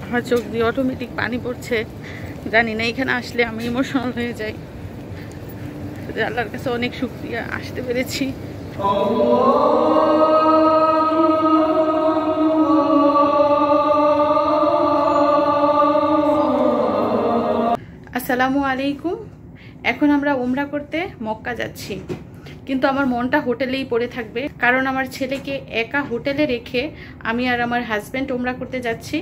আমার চোখ দিয়ে অটোমেটিক পানি পড়ছে। জানি না, এখানে আসলে আমি ইমোশনাল হয়ে যাই। আল্লাহর কাছে অনেক শুকরিয়া, আসতে পেরেছি। আসসালামু আলাইকুম। এখন আমরা উমরা করতে মক্কা যাচ্ছি, কিন্তু আমার মনটা হোটেলেই পড়ে থাকবে, কারণ আমার ছেলেকে একা হোটেলে রেখে আমি আর আমার হাজব্যান্ড উমরা করতে যাচ্ছি।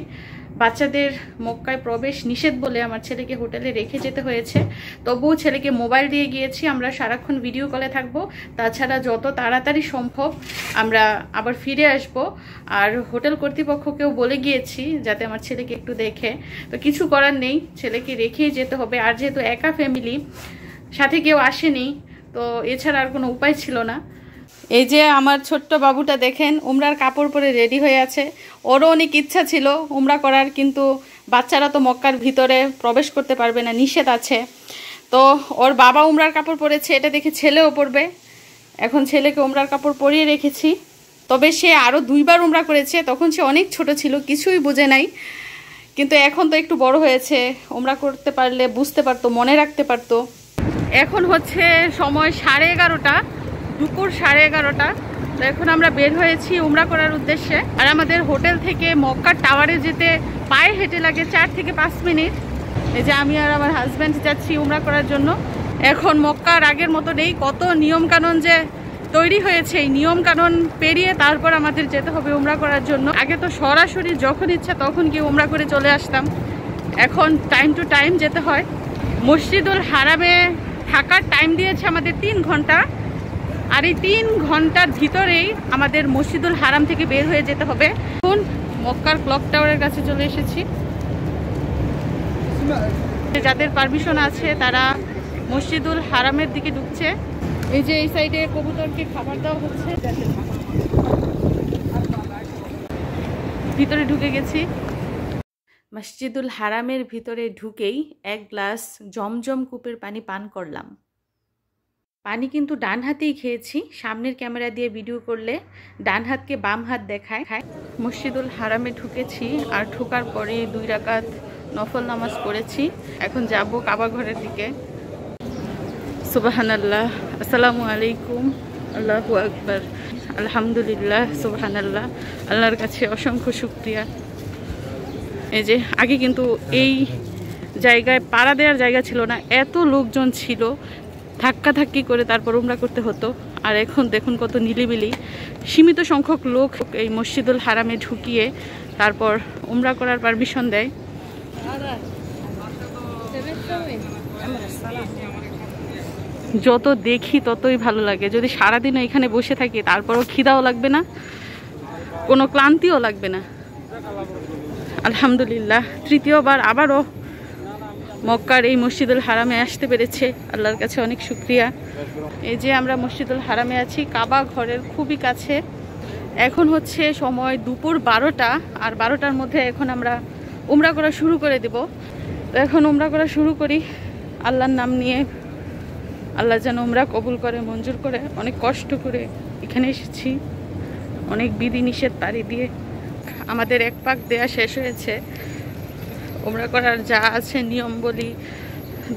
বাচ্চাদের মক্কায় প্রবেশ নিষেধ বলে আমার ছেলেকে হোটেলে রেখে যেতে হয়েছে। তবুও ছেলেকে মোবাইল দিয়ে গিয়েছি, আমরা সারাক্ষণ ভিডিও কলে থাকবো। তাছাড়া যত তাড়াতাড়ি সম্ভব আমরা আবার ফিরে আসব। আর হোটেল কর্তৃপক্ষকেও বলে গিয়েছি যাতে আমার ছেলেকে একটু দেখে। তো কিছু করার নেই, ছেলেকে রেখেই যেতে হবে। আর যেহেতু একা ফ্যামিলি, সাথে কেউ আসেনি, তো এছাড়া আর কোনো উপায় ছিল না। এই যে আমার ছোট্ট বাবুটা দেখেন, উমরার কাপড় পরে রেডি হয়ে আছে। ওরও অনেক ইচ্ছা ছিল উমরা করার, কিন্তু বাচ্চারা তো মক্কার ভিতরে প্রবেশ করতে পারবে না, নিষেধ আছে। তো ওর বাবা উমরার কাপড় পরেছে, এটা দেখে ছেলেও পরবে। এখন ছেলেকে উমরার কাপড় পরিয়ে রেখেছি। তবে সে আরও 2 বার উমরা করেছে, তখন সে অনেক ছোট ছিল, কিছুই বুঝে নাই। কিন্তু এখন তো একটু বড় হয়েছে, উমরা করতে পারলে বুঝতে পারতো, মনে রাখতে পারতো। এখন হচ্ছে সময় 11:30, দুপুর 11:30। তো এখন আমরা বের হয়েছি উমরা করার উদ্দেশ্যে। আর আমাদের হোটেল থেকে মক্কার টাওয়ারে যেতে পায়ে হেঁটে লাগে 4 থেকে 5 মিনিট। এই যে আমি আর আমার হাজব্যান্ড যাচ্ছি উমরা করার জন্য। এখন মক্কার আগের মতো নেই, কত নিয়মকানুন যে তৈরি হয়েছে, এই নিয়মকানুন পেরিয়ে তারপর আমাদের যেতে হবে উমরা করার জন্য। আগে তো সরাসরি যখন ইচ্ছা তখন গিয়ে উমরা করে চলে আসতাম, এখন টাইম টু টাইম যেতে হয়। মসজিদুল হারামে থাকার টাইম দিয়েছে আমাদের 3 ঘন্টা। আর এই 3 ঘন্টার ভিতরেই আমাদের মসজিদুল হারাম থেকে বের হয়ে যেতে হবে। এখন মক্কার ক্লক টাওয়ারের কাছে চলে এসেছি। যাদের পারমিশন আছে তারা মসজিদুল হারামের দিকে ঢুকছে। এই যে এই সাইডে কবুতরকে খাবার দেওয়া হচ্ছে। ভিতরে ঢুকে গেছি। মসজিদুল হারামের ভিতরে ঢুকেই 1 গ্লাস জমজম কূপের পানি পান করলাম। পানি কিন্তু ডান হাতেই খেয়েছি, সামনের ক্যামেরা দিয়ে ভিডিও করলে ডান হাতকে বাম হাত দেখায়। মসজিদুল হারামে ঢুকেছি, আর ঢোকার পরে 2 রাকাত নফল নামাজ পড়েছি। এখন যাব কাবা ঘরের দিকে। সুবহানাল্লাহ, আসসালামু আলাইকুম, আল্লাহু আকবার, আলহামদুলিল্লাহ, সুবহানাল্লাহ। আল্লাহর কাছে অসংখ্য শুকরিয়া। এই যে আগে কিন্তু এই জায়গায় পাড়া দেওয়ার জায়গা ছিল না, এত লোকজন ছিল, ধাক্কাধাক্কি করে তারপর উমরা করতে হতো। আর এখন দেখুন কত নিলিবিলি, সীমিত সংখ্যক লোক এই মসজিদুল হারামে ঢুকিয়ে তারপর উমরা করার পারমিশন দেয়। যত দেখি ততই ভালো লাগে। যদি সারাদিনও এখানে বসে থাকি তারপরও খিদাও লাগবে না, কোনো ক্লান্তিও লাগবে না। আলহামদুলিল্লাহ, তৃতীয়বার আবারও মক্কার এই মসজিদুল হারামে আসতে পেরেছে, আল্লাহর কাছে অনেক শুকরিয়া। এই যে আমরা মসজিদুল হারামে আছি, কাবা ঘরের খুবই কাছে। এখন হচ্ছে সময় দুপুর 12টা, আর 12টার মধ্যে এখন আমরা উমরা করা শুরু করে দেব। তো এখন উমরা করা শুরু করি আল্লাহর নাম নিয়ে। আল্লাহ যেন উমরা কবুল করে, মঞ্জুর করে। অনেক কষ্ট করে এখানে এসেছি, অনেক বিধি নিষেধ পাড়ি দিয়ে। আমাদের 1 পাক দেয়া শেষ হয়েছে। উমরা করার যা আছে নিয়ম বলি,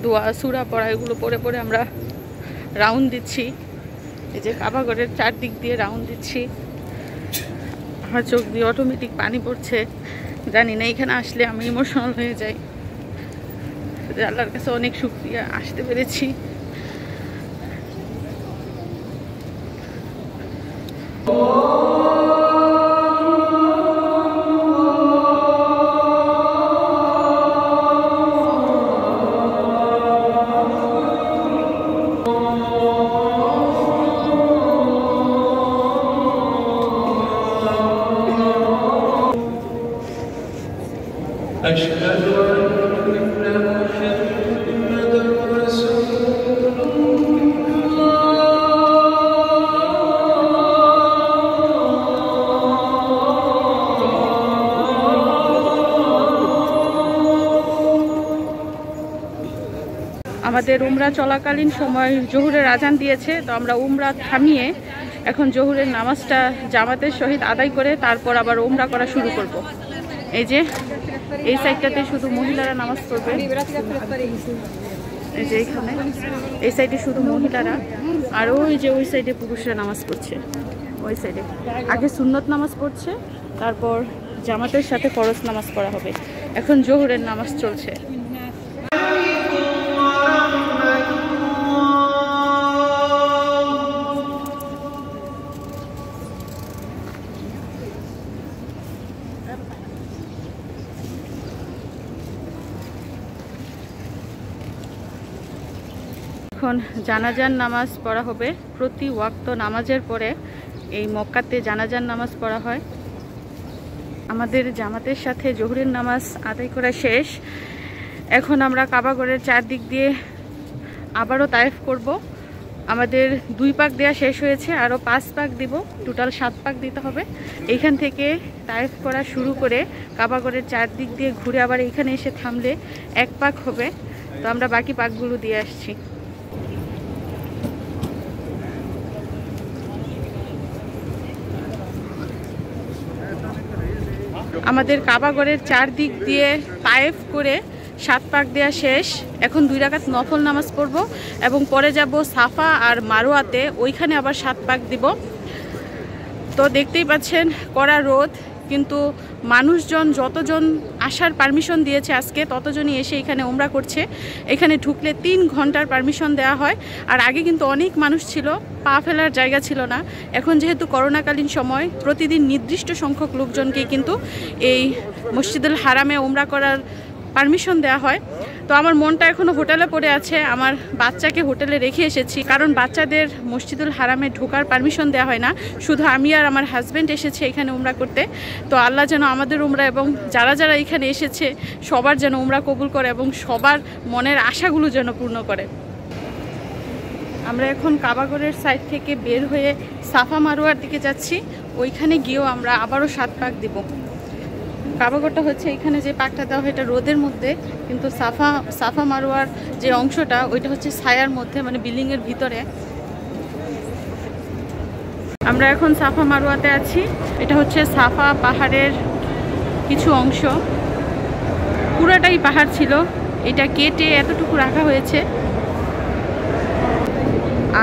দোয়া সূরা পড়া, এগুলো পড়ে পড়ে আমরা রাউন্ড দিচ্ছি। এই যে কাবা ঘরের চারদিক দিয়ে রাউন্ড দিচ্ছি। আমার চোখ দিয়ে অটোমেটিক পানি পড়ছে। জানি না, এখানে আসলে আমি ইমোশনাল হয়ে যাই। আল্লাহর কাছে অনেক শুকরিয়া, আসতে পেরেছি। আমাদের উমরা চলাকালীন সময় জোহরের আজান দিয়েছে, তো আমরা উমরা থামিয়ে এখন জোহরের নামাজটা জামাতের সহিত আদায় করে তারপর আবার উমরা করা শুরু করব। এই যে এই সাইডটাতে শুধু মহিলারা নামাজ পড়বে, এই যে এইখানে এই সাইডে শুধু মহিলারা, আর ওই যে ওই সাইডে পুরুষরা নামাজ পড়ছে। ওই সাইডে আগে সুন্নত নামাজ পড়ছে, তারপর জামাতের সাথে ফরজ নামাজ পড়া হবে। এখন জোহরের নামাজ চলছে। এখন জানাজার নামাজ পড়া হবে। প্রতি ওয়াক্ত নামাজের পরে এই মক্কাতে জানাজার নামাজ পড়া হয়। আমাদের জামাতের সাথে জোহরের নামাজ আদায় করা শেষ। এখন আমরা কাবাগরের চারদিক দিয়ে আবারও তায়েফ করব। আমাদের 2 পাক দেওয়া শেষ হয়েছে, আরও 5 পাক দিব, টোটাল 7 পাক দিতে হবে। এইখান থেকে তায়েফ করা শুরু করে কাবাগরের চারদিক দিয়ে ঘুরে আবার এইখানে এসে থামলে 1 পাক হবে। তো আমরা বাকি পাকগুলো দিয়ে আসছি। আমাদের কাবাগরের চারদিক দিয়ে তায়েফ করে 7 পাক দেওয়া শেষ। এখন 2 রাকাত নফল নামাজ পড়ব এবং পরে যাব সাফা আর মারোয়াতে, ওইখানে আবার 7 পাক দিব। তো দেখতেই পাচ্ছেন কড়া রোদ, কিন্তু মানুষজন যতজন আসার পারমিশন দিয়েছে আজকে ততজনই এসে এখানে ওমরা করছে। এখানে ঢুকলে 3 ঘন্টার পারমিশন দেওয়া হয়। আর আগে কিন্তু অনেক মানুষ ছিল, পা ফেলার জায়গা ছিল না। এখন যেহেতু করোনাকালীন সময় প্রতিদিন নির্দিষ্ট সংখ্যক লোকজনকে কিন্তু এই মসজিদুল হারামে ওমরা করার পারমিশন দেওয়া হয়। তো আমার মনটা এখনও হোটেলে পড়ে আছে। আমার বাচ্চাকে হোটেলে রেখে এসেছি, কারণ বাচ্চাদের মসজিদুল হারামে ঢোকার পারমিশন দেওয়া হয় না। শুধু আমি আর আমার হাজব্যান্ড এসেছে এখানে উমরা করতে। তো আল্লাহ যেন আমাদের উমরা এবং যারা যারা এখানে এসেছে সবার যেন উমরা কবুল করে এবং সবার মনের আশাগুলো যেন পূর্ণ করে। আমরা এখন কাবাগরের সাইড থেকে বের হয়ে সাফা মারোয়ার দিকে যাচ্ছি। ওইখানে গিয়েও আমরা আবারও 7 পাক দিব। কাবাগরটা হচ্ছে এখানে যে পাকটা দেওয়া হয় এটা রোদের মধ্যে, কিন্তু সাফা মারোয়ার যে অংশটা ওইটা হচ্ছে ছায়ার মধ্যে, মানে বিল্ডিংয়ের ভিতরে। আমরা এখন সাফা মারোয়াতে আছি। এটা হচ্ছে সাফা পাহাড়ের কিছু অংশ, পুরোটাই পাহাড় ছিল, এটা কেটে এতটুকু রাখা হয়েছে।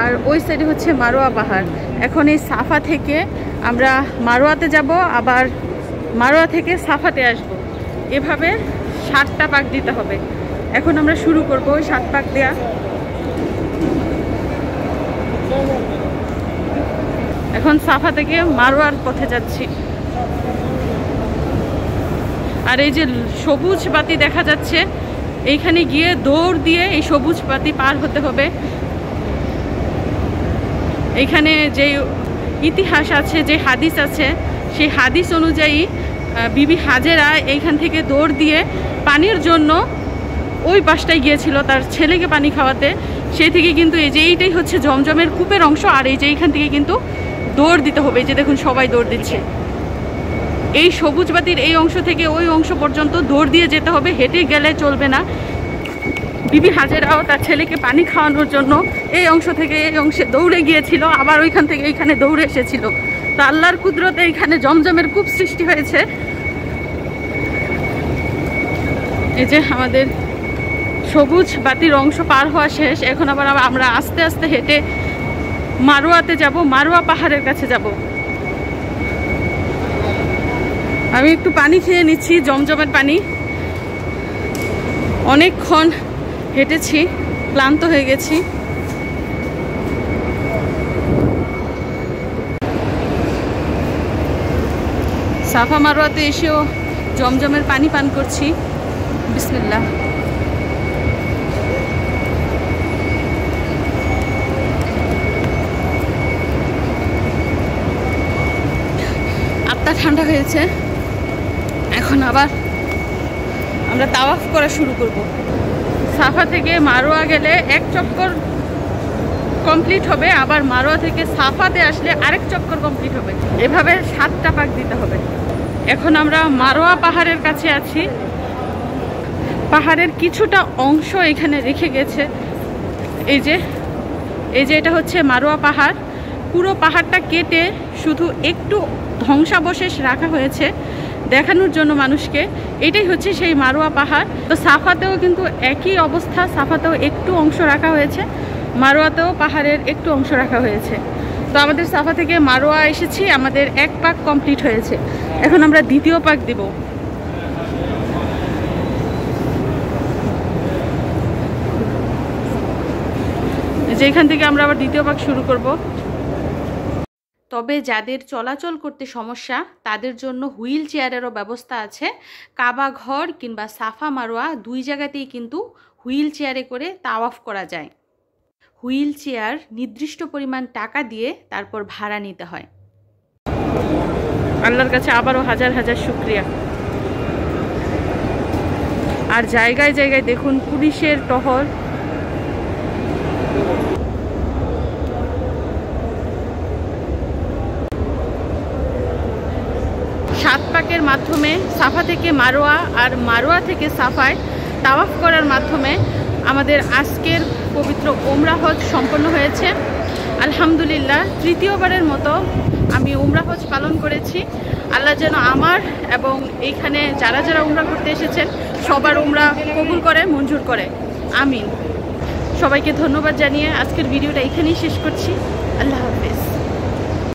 আর ওই সাইডে হচ্ছে মারোয়া পাহাড়। এখন এই সাফা থেকে আমরা মারোয়াতে যাব, আবার মারোয়া থেকে সাফাতে আসব। এভাবে 7টা পাক দিতে হবে। এখন আমরা শুরু করব ওই 7 পাক দেয়া। এখন সাফা থেকে মারোয়ার পথে যাচ্ছি। আর এই যে সবুজ বাতি দেখা যাচ্ছে, এইখানে গিয়ে দৌড় দিয়ে এই সবুজ বাতি পার হতে হবে। এইখানে যে ইতিহাস আছে, যে হাদিস আছে, সেই হাদিস অনুযায়ী বিবি হাজেরা এইখান থেকে দৌড় দিয়ে পানির জন্য ওই পাশটায় গিয়েছিল তার ছেলেকে পানি খাওয়াতে। সেই থেকে কিন্তু এই যে এইটাই হচ্ছে জমজমের কূপের অংশ। আর এই যে এইখান থেকে কিন্তু দৌড় দিতে হবে। এই যে দেখুন সবাই দৌড় দিচ্ছে। এই সবুজ বাতির এই অংশ থেকে ওই অংশ পর্যন্ত দৌড় দিয়ে যেতে হবে, হেঁটে গেলে চলবে না। বিবি হাজেরাও তার ছেলেকে পানি খাওয়ানোর জন্য এই অংশ থেকে এই অংশে দৌড়ে গিয়েছিল, আবার ওইখান থেকে এইখানে দৌড়ে এসেছিল। তো আল্লাহর কুদরতে এইখানে জমজমের কূপ সৃষ্টি হয়েছে। এই যে আমাদের সবুজ বাতির অংশ পার হওয়া শেষ। এখন আবার আমরা আস্তে আস্তে হেঁটে মারোয়াতে যাব, মারোয়া পাহাড়ের কাছে যাব। আমি একটু পানি খেয়ে নিচ্ছি, জমজমের পানি। অনেকক্ষণ হেঁটেছি, ক্লান্ত হয়ে গেছি। সাফা মারোয়াতে এসেও জমজমের পানি পান করছি। বিসমিল্লাহ। আত্মা ঠান্ডা হয়েছে। এখন আবার আমরা তাওয়াফ করা শুরু করব। সাফা থেকে মারোয়া গেলে 1 চক্কর কমপ্লিট হবে, আবার মারোয়া থেকে সাফাতে আসলে আরেক চক্কর কমপ্লিট হবে। এভাবে 7টা পাক দিতে হবে। এখন আমরা মারোয়া পাহাড়ের কাছে আছি। পাহাড়ের কিছুটা অংশ এখানে রেখে গেছে। এই যে এটা হচ্ছে মারোয়া পাহাড়। পুরো পাহাড়টা কেটে শুধু একটু ধ্বংসাবশেষ রাখা হয়েছে। দেখানোর জন্য মানুষকে। এটাই হচ্ছে সেই মারোয়া পাহাড়। তো সাফাতেও কিন্তু একই অবস্থা, সাফাতেও একটু অংশ রাখা হয়েছে, মারোয়াতেও পাহাড়ের একটু অংশ রাখা হয়েছে। তো আমাদের সাফা থেকে মারোয়া এসেছি, আমাদের এক পাক কমপ্লিট হয়েছে, এখন আমরা দ্বিতীয় পাক দিব। যেখান থেকে আমরা আবার দ্বিতীয় পাক শুরু করব। তবে যাদের চলাচল করতে সমস্যা তাদের জন্য হুইল চেয়ারেরও ব্যবস্থা আছে। কাবা ঘর কিংবা সাফা মারোয়া দুই জায়গাতেই কিন্তু হুইল চেয়ারে করে তাওয়াফ করা যায়। হুইল চেয়ার নির্দিষ্ট পরিমাণ টাকা দিয়ে তারপর ভাড়া নিতে হয়। আল্লাহর কাছে আবারও হাজার হাজার শুকরিয়া। আর জায়গায় জায়গায় দেখুন পুলিশের টহল। সাত পাকের মাধ্যমে সাফা থেকে মারোয়া আর মারোয়া থেকে সাফায় তাওয়াফ করার মাধ্যমে আমাদের আজকের পবিত্র উমরা হজ সম্পন্ন হয়েছে। আলহামদুলিল্লাহ, তৃতীয়বারের মতো আমি উমরা হজ পালন করেছি। আল্লাহ যেন আমার এবং এইখানে যারা যারা উমরা করতে এসেছেন সবার উমরা কবুল করে, মঞ্জুর করে, আমিন। সবাইকে ধন্যবাদ জানিয়ে আজকের ভিডিওটা এখানেই শেষ করছি। আল্লাহ হাফেজ।